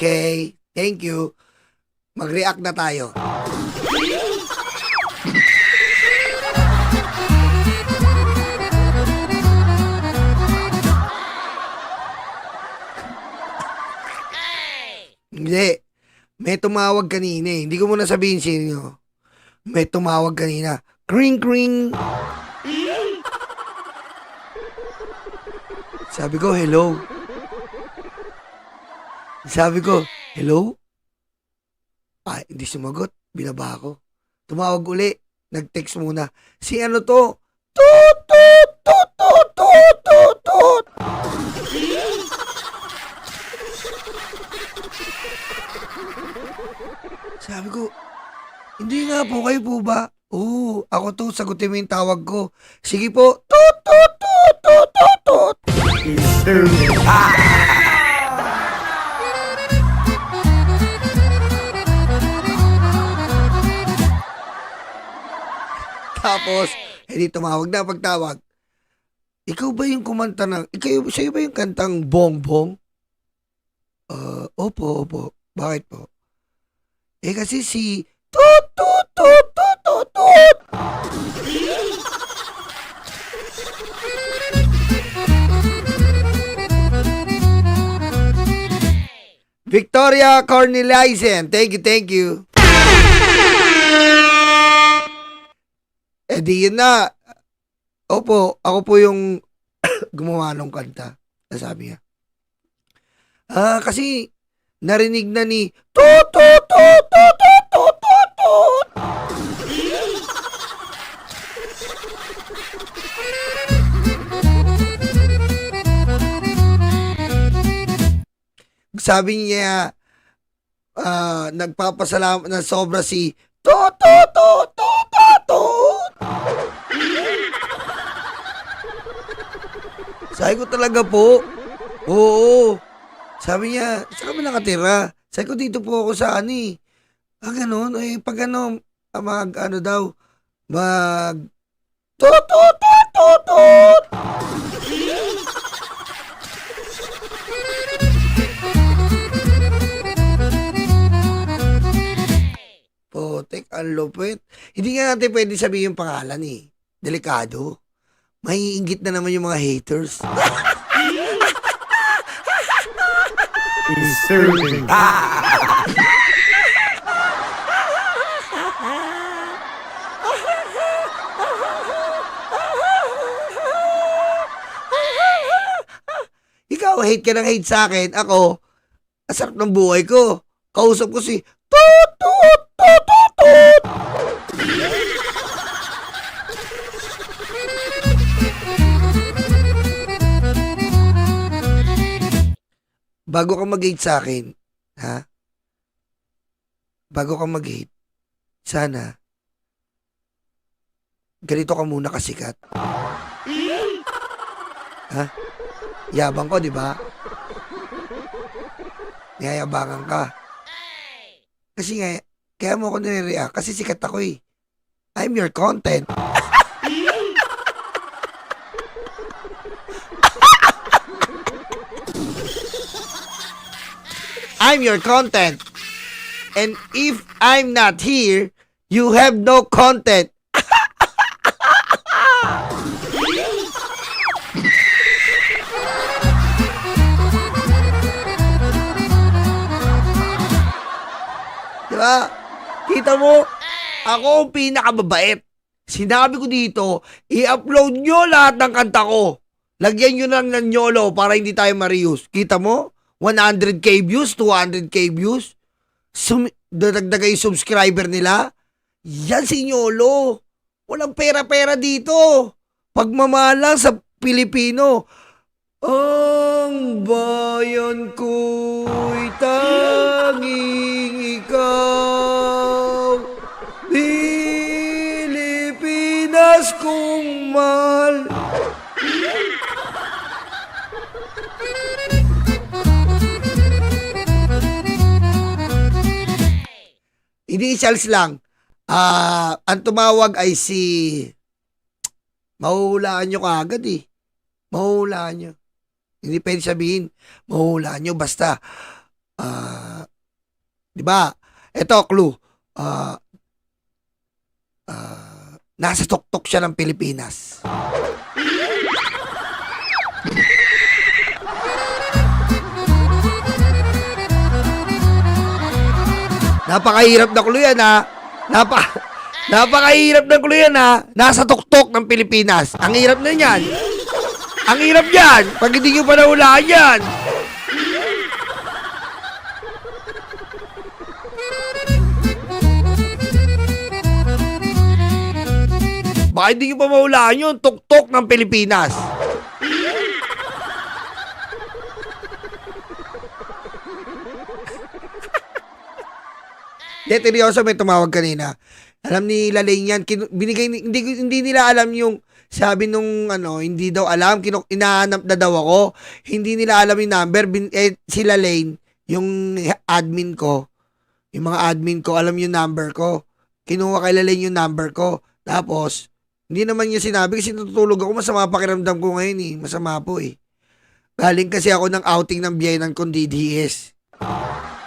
Okay, thank you. Mag-react na tayo. Hindi. May tumawag kanina eh. Hindi ko muna sabihin sino. May tumawag kanina. Kring, kring. Sabi ko, hello. Sabi ko, hello? Ah, hindi sumagot. Binaba ako. Tumawag uli. Nag-text muna. Si ano to? Tut, tut, tut, tut, tut, tut, tut. Sabi ko, hindi nga po, kayo po ba? Oo, ako to, sagutin mo yung tawag ko. Sige po, tut, tut, tut, tut, tut, tut. Tapos, hindi tumawag na pagtawag. Ikaw ba yung kumanta ng, sa'yo ba yung kantang Bongbong? Opo, opo. Bakit po? Eh kasi si tut, tut, tut, tut, tut, tut. Victoria Cornelizen. Thank you, thank you. Eh di yun na. Opo, ako po yung gumawa ng kanta. Sabi niya. Kasi narinig na ni tut, tut, tut, tut, tut, tut, tut, tut. Sabi niya, nagpapasalamat na sobra si tut, tut, tut, tut, tut, tut. Sabi ko talaga po. Oo. Sabi niya, saan kami nakatira? Sabi ko, dito po ako sa ani. Ganun. Eh, pag ano, ano daw, tut, tut, tut, tut, tut. Potek, ang lupit. Hindi nga natin pwede sabihin yung pangalan eh. Delikado. Maiinggit na naman yung mga haters. Ikaw, hate ka ng hate sa akin. Ako, asarap ng buhay ko. Kausap ko si tut, tut, tut, tut, tut. Bago ka mag-hate sa akin, ha? Bago ka mag-hate, sana, ganito ka muna kasikat. Ha? Yabang ko, di ba? Niyayabangan ka. Kasi nga, kaya mo ako nire-react, kasi sikat ako eh. I'm your content. I'm your content. And if I'm not here, you have no content. Diba? Kita mo, ako ang pinakamabait. Sinabi ko dito, i-upload nyo lahat ng kanta ko. Lagyan nyo lang ng YOLO para hindi tayo ma-reuse. Kita mo? 100k views, 200k views. Dadagdaga yung subscriber nila. Yan si Nyolo. Walang pera-pera dito. Pagmamalang sa Pilipino. Ang bayan ko'y tanging ikaw. Pilipinas kong mahal. Initials lang. Ang tumawag ay si... Mahuhulaan nyo kaagad eh. Mahuhulaan nyo. Hindi pwede sabihin, mahuhulaan nyo. Basta, Di ba? Ito, clue. Nasa tuktok siya ng Pilipinas. Napakahirap na clue yan, ha? Napakahirap na clue yan, ha? Nasa tuktok ng Pilipinas. Ang hirap na yan. Ang hirap yan. Pag hindi nyo pa nahulaan yan. Baka hindi nyo pa mahulaan yun. Tuktok ng Pilipinas. Seryoso, may tumawag kanina. Alam ni Lalaine yan. Hindi nila alam yung sabi nung hindi daw alam. Inahanap na daw ako. Hindi nila alam yung number. Si Lalaine, yung admin ko, yung mga admin ko, alam yung number ko. Kinuha kay Lalaine yung number ko. Tapos, hindi naman niya sinabi kasi natutulog ako. Masama pakiramdam ko ngayon eh. Masama po eh. Galing kasi ako ng outing ng biyenan kong DDS.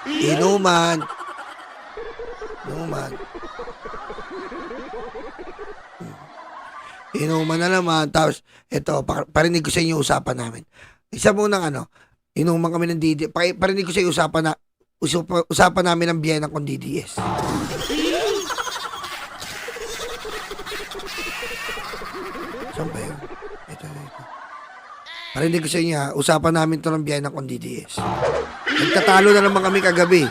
Inuman. Inuman na naman. Tapos, eto, parinig ko sa inyo usapan namin. Isa mo ng inuman kami ng DDS. Parinig ko sa inyo usapan namin ng biyenan kong DDS. Saan ba yun? Ito. Parinig ko sa inyo usapan namin to ng biyenan kong DDS. Nagtatalo na naman kami kagabi.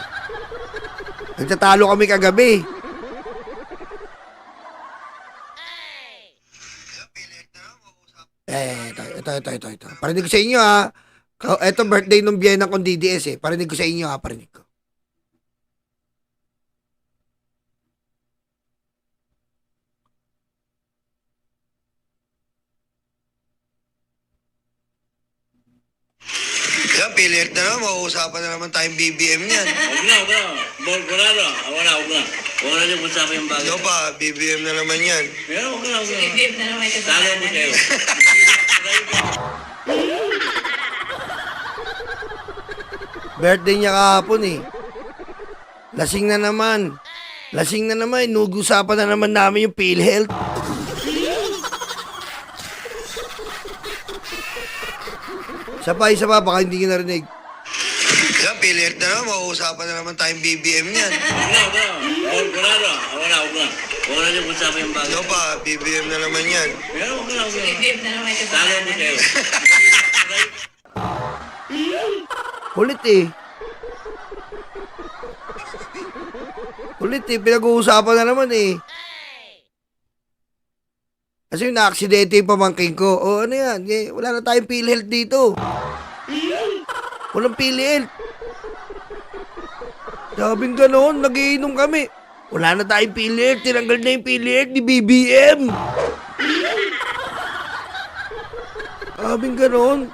Ito. Parinig ko sa inyo Ito birthday ng biyenan kong DDS Parinig ko sa inyo parinig ko. Yan, pilit na naman. Mauusapan na naman tayong BBM yan. Huwag na. Huwag na yung usapan yung bagay. Ito pa, BBM na naman yan. Pero huwag na. BBM na naman ito. Talo mo kayo. Birthday niya kahapon Lasing na naman. Nugusapan na naman namin yung PhilHealth. Isa pa, baka hindi ko narinig. Yan, PhilHealth na naman. Mauusapan na naman tayong BBM yan. Huwag na. Huwag na yung usapan yung bagay. Ito pa, BBM na naman yan. Pero huwag na. BBM na naman ito. Talo mo kayo. Kulit pinag-uusapan na naman Kasi yung na-aksidente yung pamangking ko. O ano yan? Wala na tayong PhilHealth dito. Walang PhilHealth. Sabing gano'n, nagiinom kami. Wala na tayong PhilHealth. Tinanggal na yung PhilHealth ni BBM. Sabing gano'n.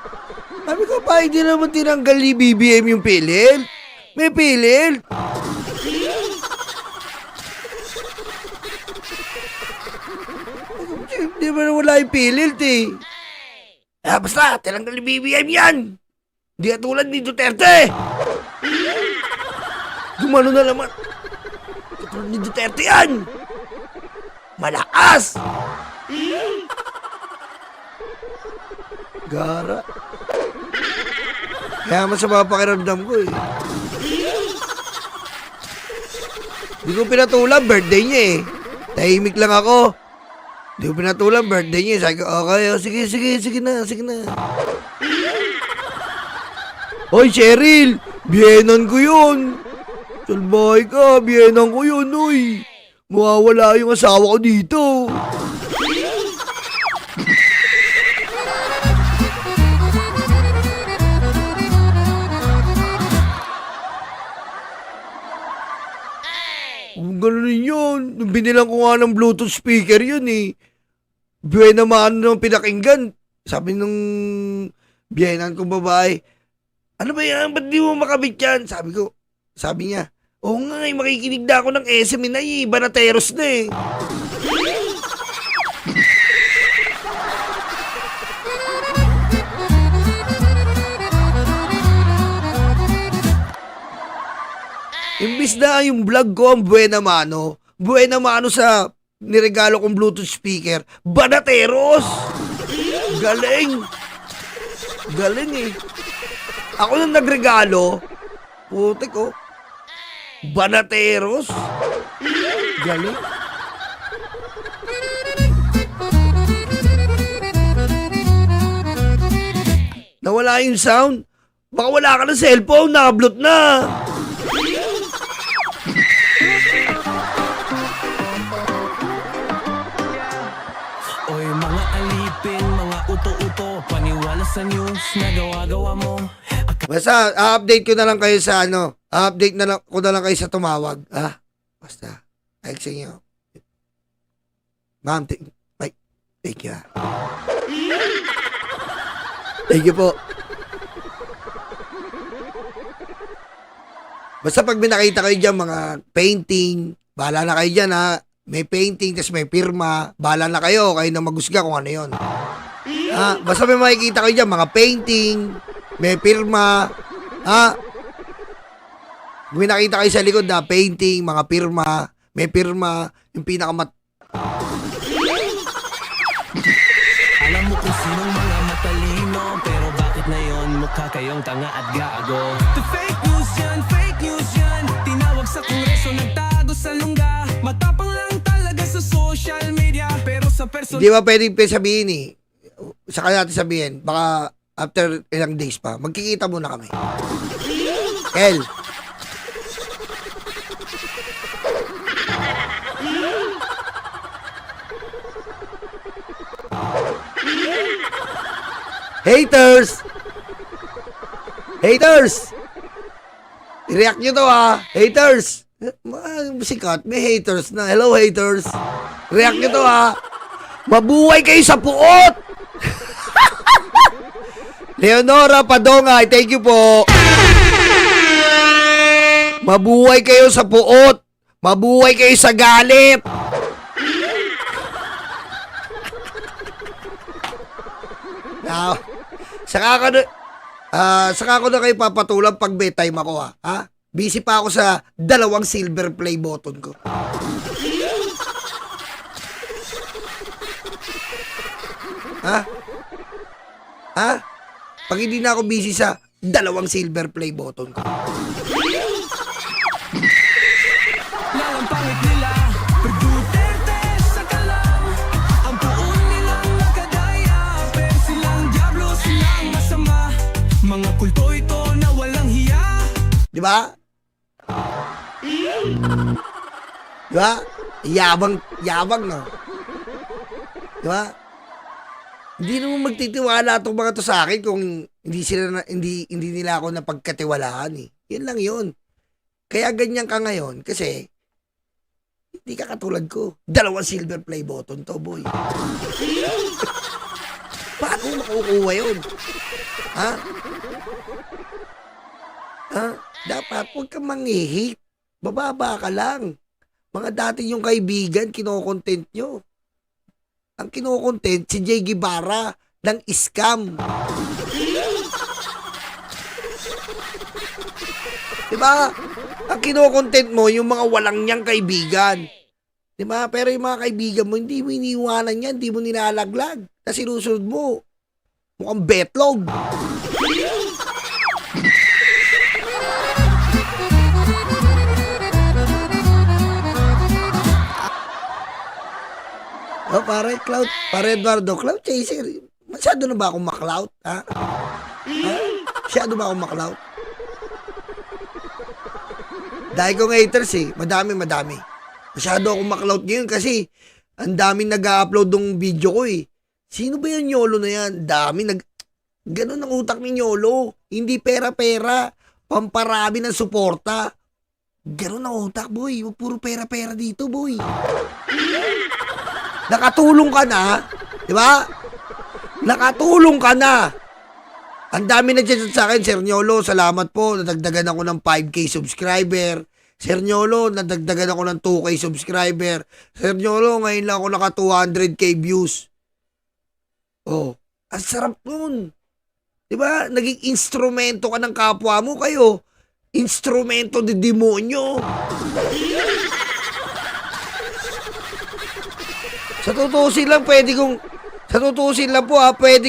Sabi ko pa, hindi naman tinanggal ni BBM yung PhilHealth. May PhilHealth. Di ba wala yung PhilHealth basta, tinanggal ni BBM yan. Di katulad ni Duterte. Gumano na naman. Katulad ni Duterte yan. Malakas. Gara. Kaya masama pakiramdam ko Di ko pinatulang birthday niya Tahimik lang ako. Di ko pinatulang birthday niya. Sabi ko, okay, sige na. Hoy, Cheryl! Biyenan ko yun! Salbahay ka, biyenan ko yun, uy! Mawawala yung asawa ko dito! Kung gano'n yun, binilang ko nga ng Bluetooth speaker yun Buwan naman nung pinakinggan. Sabi nung biyenan kong babae, ano ba yan? Ba't di mo makabit yan? Sabi niya, oo nga makikinig na ako ng SM na Banateros na Imbis na yung vlog ko ang buena mano sa niregalo kong Bluetooth speaker, Banateros! Galing! Galing eh. Ako nang nagregalo, putik oh, Banateros! Galing. Nawala yung sound. Baka wala ka ng cellphone, nakablot na. Oy mga alipin, mga uto-uto, paniwala sa news na gawa-gawa mo. Basta, update ko na lang kayo sa update na lang ko na lang kayo sa tumawag. Basta, like sa inyo. Ma'am, thank you. Thank you po. Basta pag may nakita kayo dyan, mga painting, bahala na kayo dyan ha. May painting, tas may pirma, bahala na kayo na magusga kung ano yun. Basta may makikita kayo dyan, mga painting, may pirma, may nakita kayo sa likod na painting, mga pirma, may pirma, yung Alam mo kung sinong mga matalino, pero bakit na yon mukha kayong tanga at gago? The fake news yan, tinawag sa kongreso, nagtago sa lungga. Matapang lang talaga sa social media, pero sa person... Hindi ba pwedeng sabihin eh. Saka natin sabihin, baka after ilang days pa, magkikita muna kami. El. Haters! Haters! I-react nyo to Haters! Sikat, may haters na. Hello haters! React nyo to Mabuhay kayo sa puot! Leonora Padongay, thank you po! Mabuhay kayo sa puot! Mabuhay kayo sa galit! Now, saka ko na kayo papatulang pag bedtime ako Busy pa ako sa 2 silver play button ko. Pag hindi na ako busy sa 2 silver play button ko. Pangit nila, Duterte sa kalaw. Ang puon nilang nakadaya, pero silang diablo, silang masama. Mga kulto ito na walang hiya. Di ba? Di ba? Yabang no? Di ba? Hindi naman magtitiwala itong mga to sa akin kung hindi nila ako napagkatiwalaan eh. Yun lang yun. Kaya ganyan ka ngayon kasi hindi ka katulad ko. 2 silver play button to, boy. Paano makukuha yun? Dapat huwag kang manghihit. Bababa ka lang. Mga dati yung kaibigan, kinokontent nyo. Ang kinokontent, si Jay Guevara ng scam. Diba? Ang kinokontent mo, yung mga walang niyang kaibigan. Diba? Pero yung mga kaibigan mo, hindi mo iniwanan yan, hindi mo nilalaglag. Kasi sinusunod mo. Mukhang betlog. Pare Eduardo, cloud chaser. Masyado na ba akong maklout? Masyado ba akong maklout? Dahil kong haters madami. Masyado akong maklout ngayon kasi ang daming nag-upload ng video ko Sino ba yung Yolo na yan? Ganun ang utak ni Yolo. Hindi pera-pera. Pamparami ng suporta. Ganun ang utak, boy. Puro pera-pera dito, boy. Nakatulong ka na, di ba? Nakatulong ka na. Ang dami nag-chat sa akin, Sir Nyolo, salamat po. Nadagdagan ako ng 5K subscriber. Sir Nyolo, nadagdagan ako ng 2K subscriber. Sir Nyolo, ngayon lang ako naka 200K views. Oh, ang sarap nun. Di ba? Naging instrumento ka ng kapwa mo kayo. instrumento de demonyo. Sa tutusin lang, pwede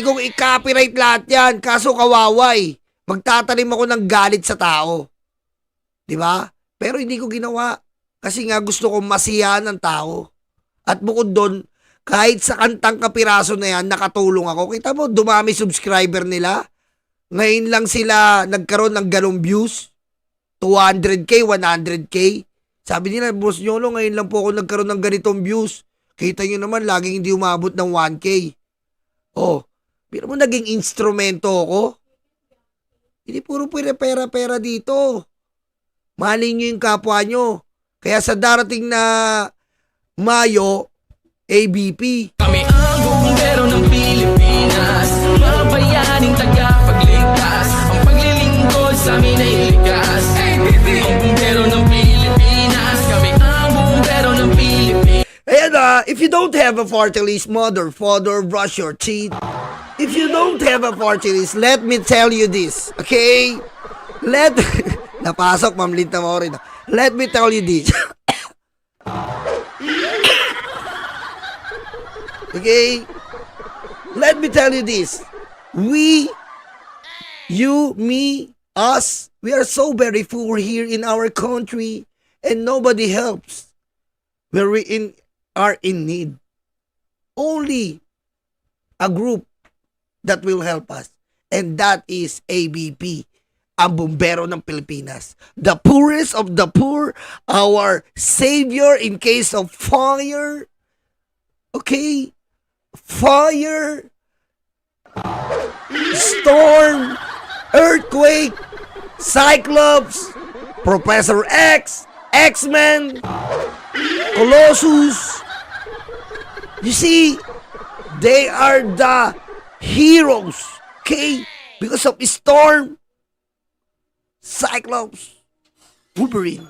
kong i-copyright lahat yan. Kaso kawaway. Magtatanim ako ng galit sa tao. Di ba? Pero hindi ko ginawa. Kasi nga gusto kong masiyahan ng tao. At bukod doon, kahit sa kantang kapiraso na yan, nakatulong ako. Kita mo, dumami subscriber nila. Ngayon lang sila nagkaroon ng ganong views. 200k, 100k. Sabi nila, Boss Nyolo, ngayon lang po ako nagkaroon ng ganitong views. Kita nyo naman, laging hindi umabot ng 1k. Oh, pero mo naging instrumento ako. Hindi puro pera dito. Mahalin nyo yung kapwa nyo. Kaya sa darating na Mayo, ABP. Kami ang bumbero ng Pilipinas, mga bayaning tagapagligtas. Ang paglilingkod sa amin ay likas. Ang bumbero ng Pilipinas, kami ang bumbero ng Pilipinas. Ayan if you don't have a party list, mother, father, brush your teeth. If you don't have a party list, let me tell you this, okay? Napasok, Ma'am Linta mo rin. Let me tell you this. Okay? Let me tell you this. We, you, me, us, we are so very poor here in our country and nobody helps. Where we are in need. Only a group that will help us. And that is ABP, ang bumbero ng Pilipinas. The poorest of the poor, our savior in case of fire. Okay? Fire, storm, earthquake, Cyclops, Professor X, X-Men, Colossus. You see, they are the heroes, okay? Because of storm, Cyclops, Wolverine.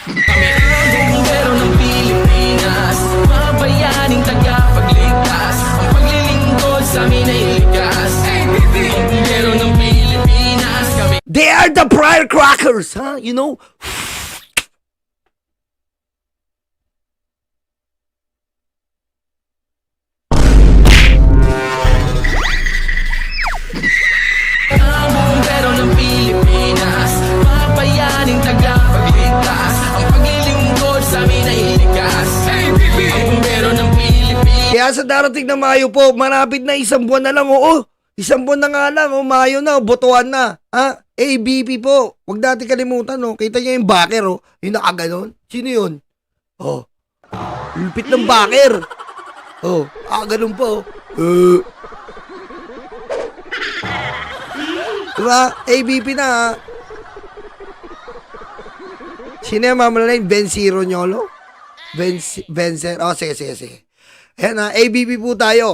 Kami ang bumbero ng Pilipinas, mga bayaning tagapagligtas. Ang paglilingkod sa amin ay likas. Ang bumbero ng Pilipinas, kami. They are the firecrackers, huh? You know? Ang bumbero ng Pilipinas, mga bayaning tagapagligtas. Ang paglilingkod sa amin ay likas. Ang bumbero ng Pilipinas. Kaya sa darating na Mayo po, malapit na isang buwan na lang, oo. Isang buwan na nga lang, Mayo na, botohan na. Ha? ABP po. Huwag natin kalimutan, oh. Kita niyo yung backer, oh. Yung nakaganon. Sino yun? Oh. Lupit ng backer. Oh. Ganun po. Diba? ABP na, ha? Sino yung mamalain? Ben Zero Nyolo? Ben Zero? Oh, sige. Ayan na, ABP po tayo.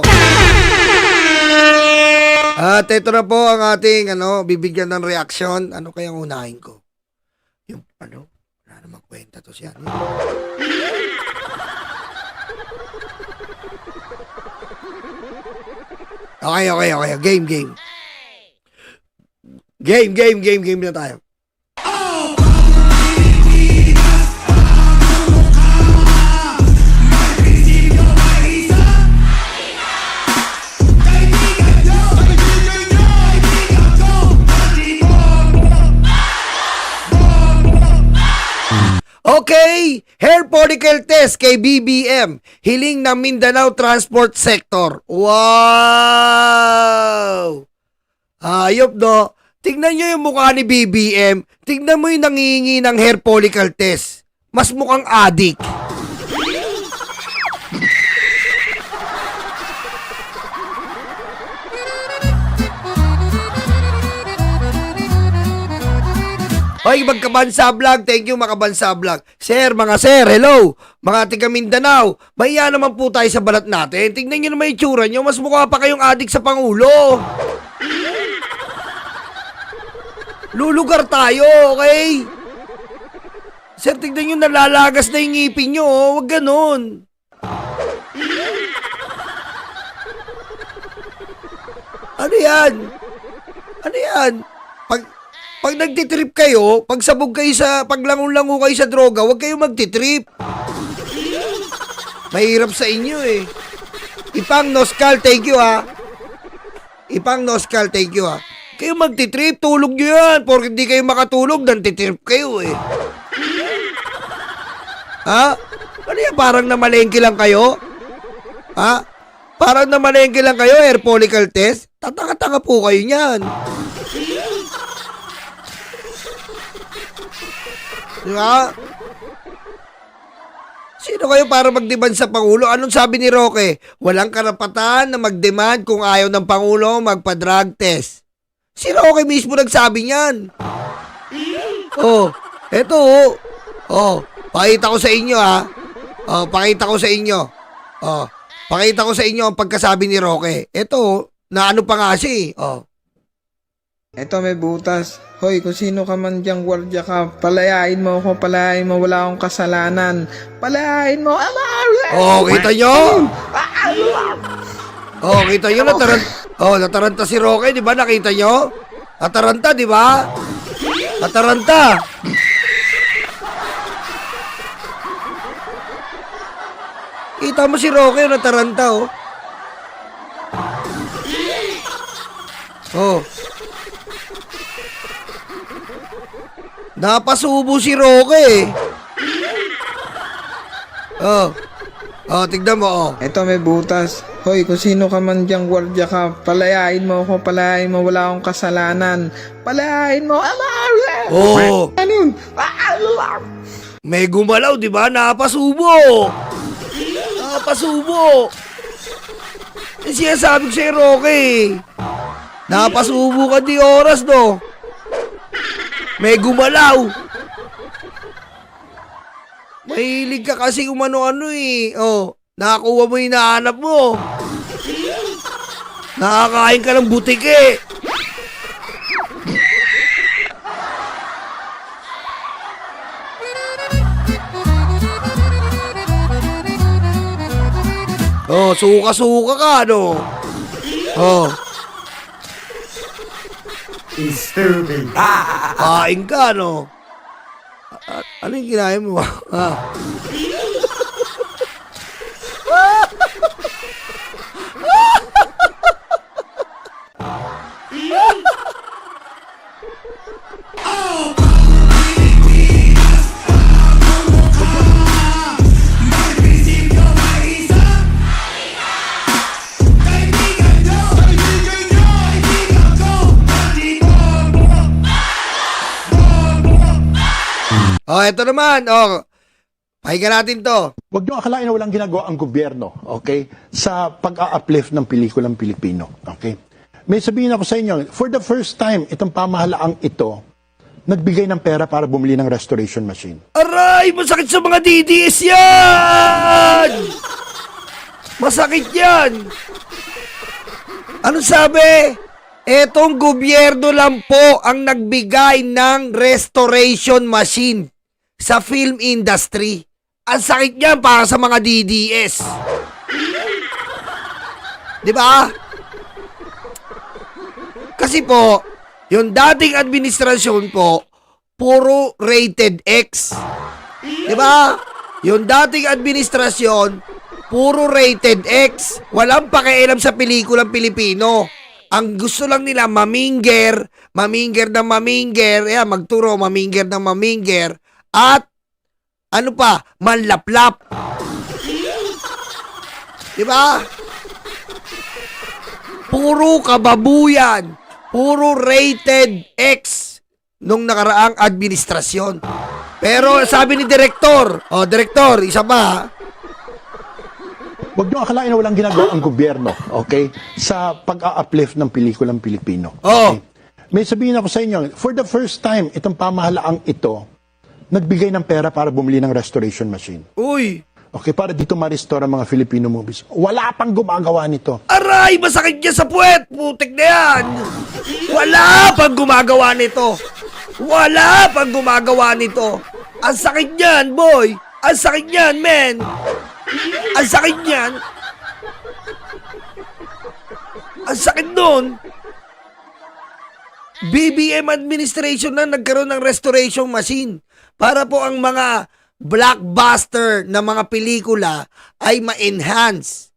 At ito na po ang ating, bibigyan ng reaction. Ano kayang unahin ko? Yung, wala namang kwenta to siya. Okay. Game. Game na tayo. Okay, hair follicle test kay BBM. Hiling ng Mindanao Transport Sector. Wow! Ayop, no? Tignan nyo yung mukha ni BBM. Tignan mo yung nangihingi ng hair follicle test. Mas mukhang adik. Hoy, Magkabansa Vlog. Thank you, Makabansa Vlog. Sir, hello. Mga tiga Mindanao. Mahiya naman po tayo sa balat natin. Tingnan nyo naman yung tsura nyo. Mas mukha pa kayong adik sa Pangulo. Lulugar tayo, okay? Sir, tignan nyo, nalalagas na yung ngipin nyo. Oh. Huwag ganun. Ano yan? Pag nagtitrip kayo, pag sabog kayo pag lango-lango kayo sa droga, huwag kayo magtitrip. Mahirap sa inyo eh. Ipang Noskal, thank you ha. Ipang Noskal, thank you ha. Kayo magtitrip, tulog nyo yan. Porque hindi kayo makatulog, nantitrip kayo eh. Ha? Ano yan, parang namalengke lang kayo? Ha? Parang namalengke lang kayo, air follicle test? Tatanga-tanga po kayo niyan. Diba? Sino kayo para magdemand sa Pangulo? Anong sabi ni Roque? Walang karapatan na magdemand kung ayaw ng Pangulo magpa-drug test. Si Roque mismo nagsabi niyan. Oh, eto oh. Oh, pakita ko sa inyo ha. Oh, pakita ko sa inyo. Oh, pakita ko sa inyo ang pagkasabi ni Roque. Eto, na ano pa nga siya eh. Oh. Eto may butas. Hoy, kung sino ka man diyang gwardya ka, palayain mo ako, palayain mo, wala akong kasalanan. Palayain mo. Oh, kita nyo? Oh, kita nyo, nataranta si Roque, di ba? Nakita nyo? Nataranta, di ba? Nataranta. Kita mo si Roque, nataranta, oh. Oh. Napasubo si Roque eh. Oh. Oh, tignan mo oh. Eto may butas. Hoy, kung sino ka man diyang gwardya ka, palayain mo ako, palayain mo, wala akong kasalanan. Palayain mo. Oh. Ano yun? May gumalaw, di ba? Napasubo. Napasubo. Eh, sinasabi ko sa'yo, Roque. Napasubo ka di oras, no? May gumalaw. Mahilig ka kasi umano-ano eh. Oh, nakakuha mo yung hinahanap mo. Nakakain ka ng butike. Oh, suka-suka ka, no? Oh. Stupid. Kain ka, no? Ano yung kinain mo? Oh, eto naman. Oh, pakinggan natin to. Huwag niyo akalain na walang ginagawa ang gobyerno, okay, sa pag-a-uplift ng pelikulang Pilipino, okay? May sabihin ako sa inyo, for the first time, itong pamahalaang ito, nagbigay ng pera para bumili ng restoration machine. Aray! Masakit sa mga DDS yan! Masakit yan! Ano sabi? Etong gobyerno lang po ang nagbigay ng restoration machine sa film industry. Ang sakit niyan para sa mga DDS. Di ba? Kasi po, yung dating administrasyon po, puro rated X. Di ba? Yung dating administrasyon, puro rated X. Walang pakialam sa pelikulang Pilipino. Ang gusto lang nila, maminger ng maminger, magturo, maminger ng maminger, at, ano pa, manlaplap. Diba? Puro kababuyan, puro rated X nung nakaraang administrasyon. Pero sabi ni Direktor, Direktor, isa pa, Huwag niyo akalain na walang ginagawa ang gobyerno, okay, sa pag-a-uplift ng pelikulang Pilipino. Oh. Okay? May sabihin ako sa inyo, for the first time, itong pamahalaang ito, nagbigay ng pera para bumili ng restoration machine. Uy, Okay, para dito ma-restore ang mga Filipino movies. Wala pang gumagawa nito. aray, masakit niya sa puwet, putik na yan. Wala pang gumagawa nito. Wala pang gumagawa nito. Ang sakit niyan, boy. Ang sakit niyan, men. Ang sakit niyan. Ang sakit nun. BBM administration na nagkaroon ng restoration machine para po ang mga blockbuster na mga pelikula ay ma-enhance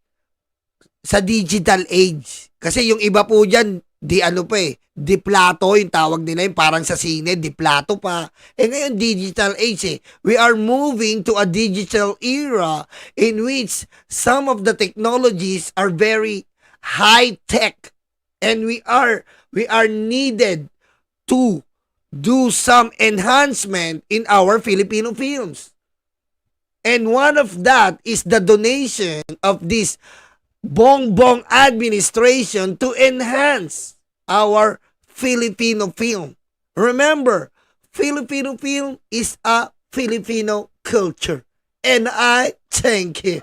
sa digital age. Kasi yung iba po dyan, di plato yung tawag nila, yung parang sa sine, di plato pa. Ngayon, digital age We are moving to a digital era in which some of the technologies are very high-tech. And we are needed to do some enhancement in our Filipino films. And one of that is the donation of this Bongbong administration to enhance our Filipino film. Remember, Filipino film is a Filipino culture. And I thank you.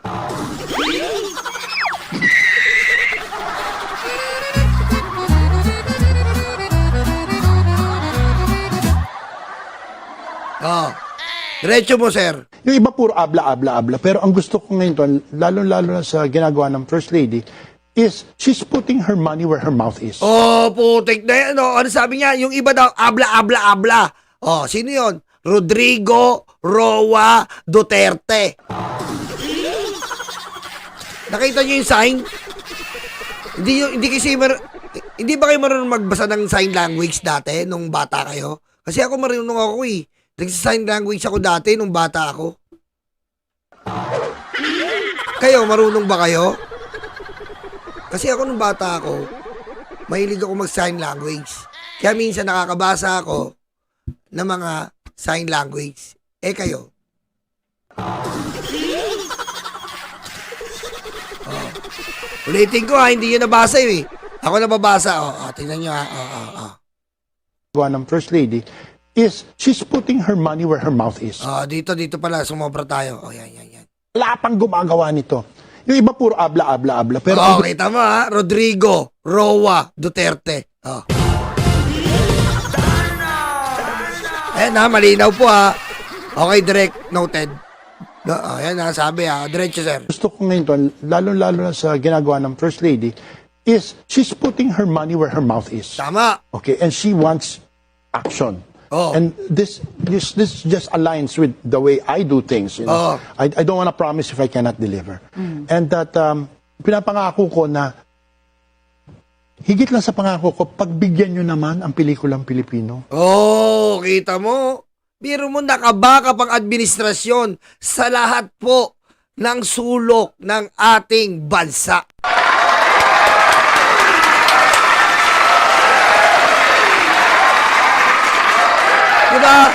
Diretso mo, sir. Yung iba puro abla. Pero ang gusto ko ngayon, Ton, lalo-lalo na sa ginagawa ng First Lady, is she's putting her money where her mouth is. Putik na yan. Ano sabi niya? Yung iba daw, abla. Sino yon? Rodrigo Roa Duterte. Nakita niyo yung sign? Hindi ba kayo marunong magbasa ng sign language dati nung bata kayo? Kasi ako marunong ako Nagsa-sign language ako dati nung bata ako. Kayo, marunong ba kayo? Kasi ako nung bata ako, mahilig ako mag-sign language. Kaya minsan nakakabasa ako ng mga sign language. Kayo? Ulitin ko hindi yun nabasa Ako nababasa. Tingnan nyo Gawa ng First Lady, is she's putting her money where her mouth is. Dito pala, sumobra tayo. Yan. Wala pang gumagawa nito. Yung iba puro abla. Pero Kita mo Rodrigo Roa Duterte. Ayan malinaw po Okay, direct noted. Ayan sabi diretso sir. gusto ko ngayon, Ton, lalo-lalo na sa ginagawa ng First Lady, is she's putting her money where her mouth is. Tama. Okay, and she wants action. And this just aligns with the way I do things. You know? I don't want to promise if I cannot deliver. And that pinapangako ko na higit lang sa pangako ko, pagbigyan nyo naman ang pelikulang Pilipino. Kita mo. Biro mo nakabaka pang administrasyon sa lahat po ng sulok ng ating bansa. Diba?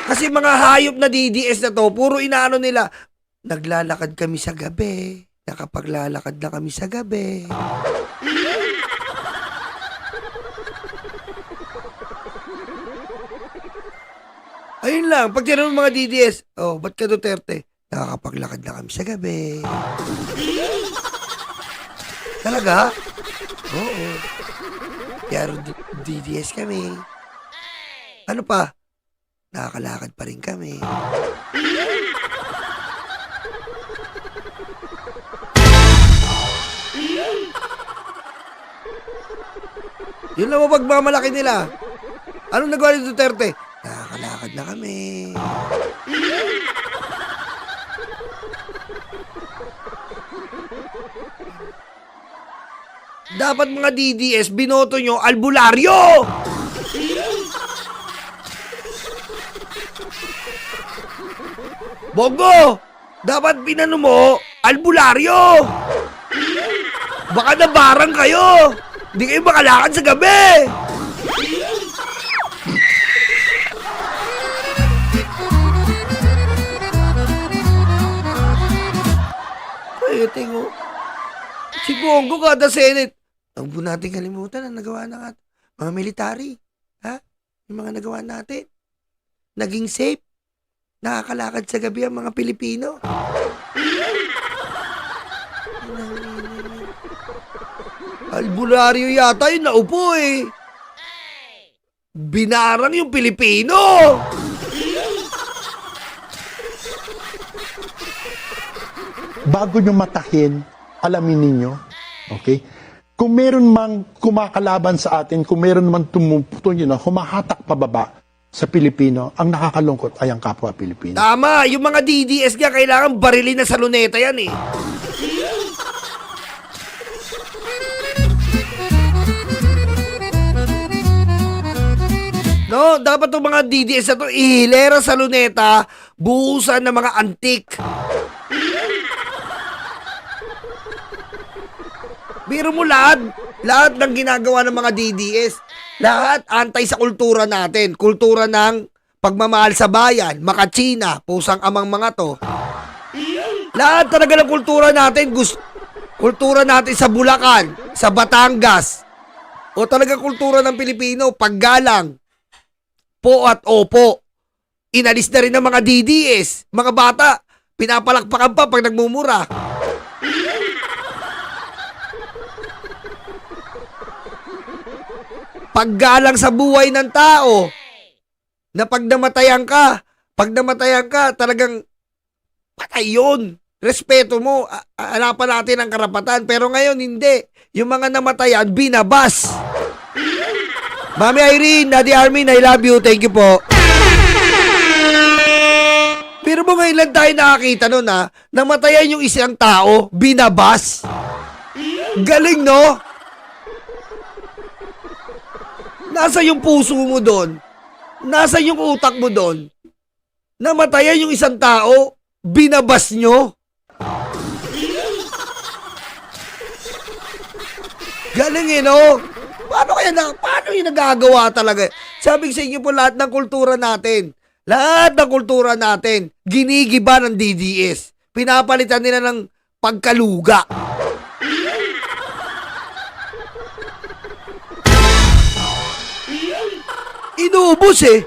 Kasi mga hayop na DDS na to, puro inaano nila, naglalakad kami sa gabi, nakapaglalakad na kami sa gabi. Ayun lang, pag tinanong mga DDS, ba't ka Duterte? Nakakapaglakad na kami sa gabi. Talaga? Oo. Kaya DDS kami. Ano pa? Nakakalakad pa rin kami. Yun lang ang pagmamalaki nila. Anong nagawa ni Duterte? Nakakalakad na kami. Dapat mga DDS, binoto nyo, albularyo! Bongo! Dapat pinano mo, albularyo! Baka nabarang kayo! Hindi kayo makalakad sa gabi! Ay, tingo. Si Bongo kada Senate. Huwag po natin kalimutan ang nagawa ng mga military. Yung mga nagawa natin. Naging safe. Nakakalakad sa gabi ang mga Pilipino. Albularyo yata yung naupo Binarang yung Pilipino. Bago nyo matahin, alamin ninyo, okay? kung meron mang kumakalaban sa atin, kung meron man humahatak pababa sa Pilipino, ang nakakalungkot ay ang kapwa Pilipino. Tama, yung mga DDS nga kailangan barilin na sa luneta yan eh. No, dapat itong mga DDS na to ihilera sa luneta, buhusan ng mga antik. Biro mo lahat ng ginagawa ng mga DDS, lahat antay sa kultura natin, kultura ng pagmamahal sa bayan, makachina, pusang amang mga to. Lahat talaga ng kultura natin, kultura natin sa Bulacan, sa Batangas, o talaga kultura ng Pilipino, paggalang, po at opo. Inalis na rin ng mga DDS, mga bata, pinapalakpakan pa pag nagmumura. Paggalang sa buhay ng tao, na pag namatayan ka, talagang patay yun. Respeto mo, hanapan natin ang karapatan. Pero ngayon, hindi. Yung mga namatayan, binabas. Mami Irene, Daddy Armin, I love you. Thank you po. Pero mo ngayon lang tayo nakakita nun ha, namatayan yung isang tao, binabas. Galing no? Nasa yung puso mo doon? Nasa yung utak mo doon? Namatayan yung isang tao, binabas nyo? Galing no? Paano yung nagagawa talaga? Sabi ko sa inyo po, lahat ng kultura natin, ginigiba ng DDS. Pinapalitan nila ng pagkaluga. Inubos eh.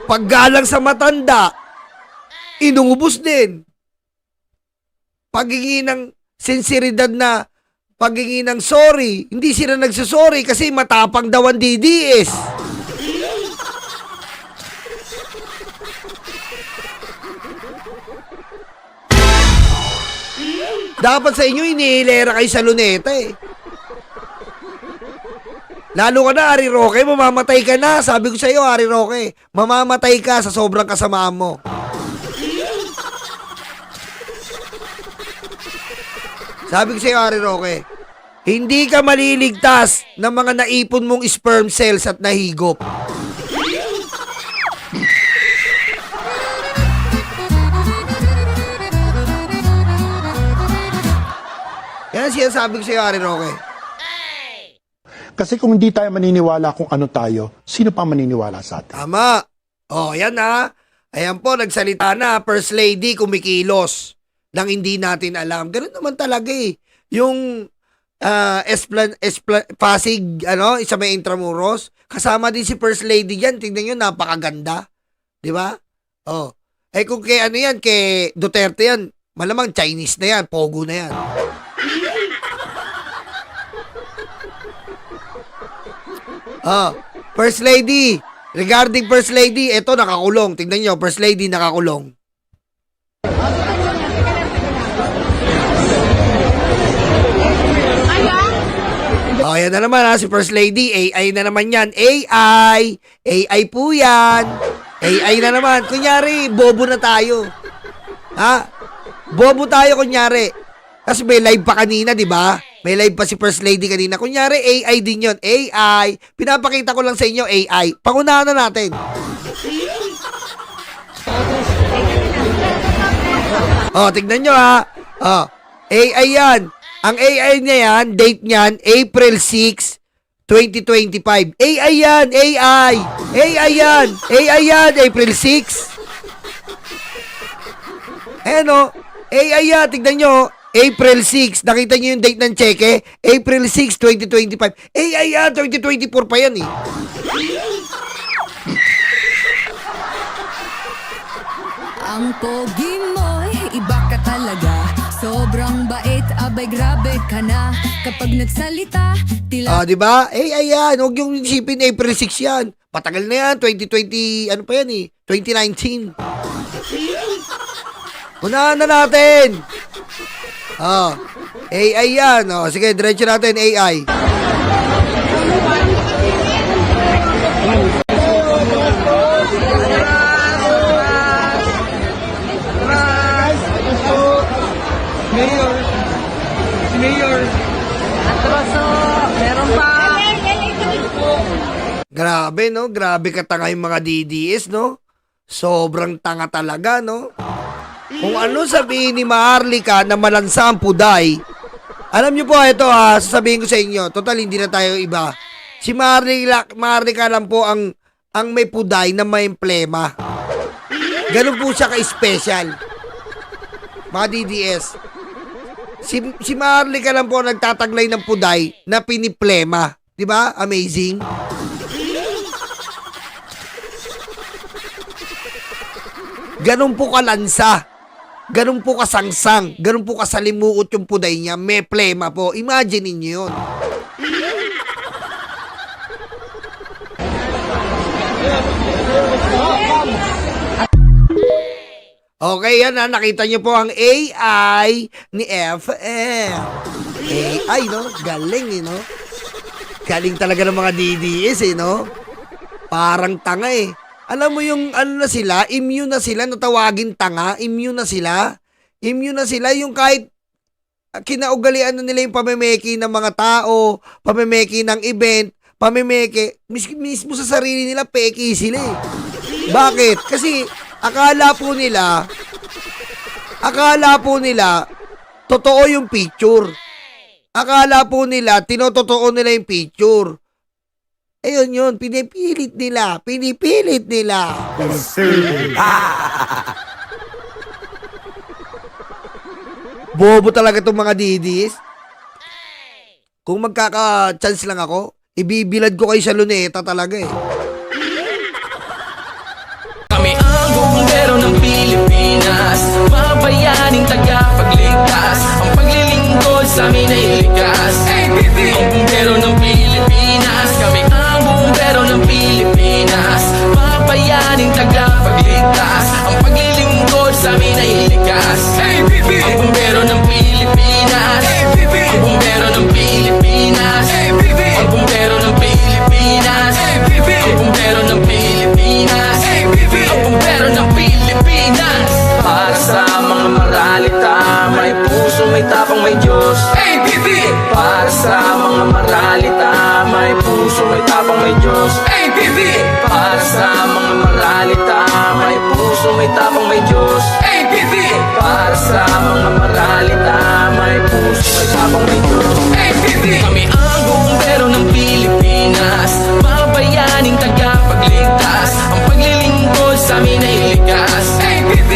Paggalang sa matanda, inubos din. Paghingi ng sinseridad na paghingi ng sorry, hindi sila nagsasorry kasi matapang daw ang DDS. Dapat sa inyo inihilera kayo sa luneta eh. Lalo ka na, Ari Roque, mamamatay ka na. Sabi ko sa iyo, Ari Roque, mamamatay ka sa sobrang kasamaan mo. Sabi ko sa iyo, Ari Roque, hindi ka maliligtas ng mga naipon mong sperm cells at nahigop. Yan siya sabi ko sa iyo, Ari Roque. Kasi kung hindi tayo maniniwala kung ano tayo, sino pa maniniwala sa atin? Tama. Oh, yan ha. Ayan po, nagsalita na, First Lady kumikilos nang hindi natin alam. Ganun naman talaga eh. Yung Pasig, isa may Intramuros, kasama din si First Lady yan. Tingnan nyo, napakaganda. Di ba? Oh. Eh kung kay kay Duterte yan, malamang Chinese na yan, Pogo na yan. First Lady, regarding First Lady, eto nakakulong. Tingnan nyo, First Lady nakakulong. Yan na naman si First Lady, AI na naman yan. AI po yan. AI na naman. Kunyari, bobo na tayo. Bobo tayo kunyari. Kasi may live pa kanina, di ba? May live pa si First Lady kanina. Kunyari, AI din yon. AI. Pinapakita ko lang sa inyo, AI. Pangunahan na natin. Tignan nyo ha. AI yan. Ang AI niya yan, date niyan, April 6, 2025. AI yan, AI. AI yan. AI yan, April 6. AI yan. Tignan nyo. April 6. Nakita niyo yung date ng cheque? April 6, 2025. AI yan, 2024 pa yan eh. Ang pogi mo'y iba ka talaga. Sobrang bait, abay grabe ka na. Kapag nagsalita, tila... Di ba? AI yan. Huwag yung isipin April 6 yan. Patagal na yan. 2020, 2019. Unahan na natin. AI yan. O, sige, diretso natin, AI. Mayor. Si Mayor. Grabe, no? Grabe katanga yung mga DDS, no? Sobrang tanga talaga, no? Kung ano sabihin ni Maharlika na malansa ang puday, alam niyo po, ito sasabihin ko sa inyo, total hindi na tayo iba. Si Maharlika lang po ang may puday na may emblema. Ganun po siya ka-special. Mga DDS. Si Maharlika lang po nagtataglay ng puday na piniplema. Di ba? Amazing. Ganun po kalansa. Ganun po kasangsang. Ganun po kasalimuot yung puday niya. May plema po. Imagine niyo yun. Okay, yan nakita niyo po ang AI ni FM. AI, no? Galing, no? Galing talaga ng mga DDS, no? Parang tanga, Alam mo yung, na sila, immune na sila, natawagin tanga, immune na sila. Immune na sila, yung kahit kinaugalian na nila yung pamemeki ng mga tao, pamemeki ng event, pamemeki, mismo sa sarili nila, peki sila, Bakit? Kasi, akala po nila, totoo yung picture. Akala po nila, tinototoo nila yung picture. Ayun yun, pinipilit nila. Bobo talaga itong mga didis. Kung magkaka-chance lang ako, ibibilad ko kayo sa luneta talaga Kami ang bumbero ng Pilipinas, mga bayaning tagapagligtas. Ang paglilingkod sa amin ay likas. Ang bumbero ng Pilipinas, kami ang bumbero ng Pilipinas, mga bayaning tagapagligtas. Ang paglilingkod sa amin ay likas. Ang bumbero ng Pilipinas, ang bumbero ng Pilipinas, ang bumbero ng Pilipinas, ang bumbero ng Pilipinas, ang bumbero ng Pilipinas. Para sa mga maralita, may puso, may tapang, may Diyos. Para sa mga maralita, may puso, may tapang, may Diyos. Para sa mga maralita, may puso, may tapang, may Diyos. Para sa mga maralita, may puso, may tapang, may Diyos. Kami ang bumbero ng Pilipinas, mga bayaning tagapagligtas. Ang paglilingkod sa amin ay likas.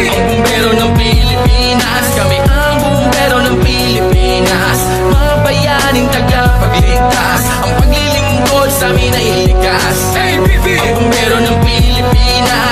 Ang bumbero ng Pilipinas, kami ang bumbero ng Pilipinas, mga bayaning tagapagligtas. Ang paglilingkod sa amin ay likas. Ang bumbero ng Pilipinas,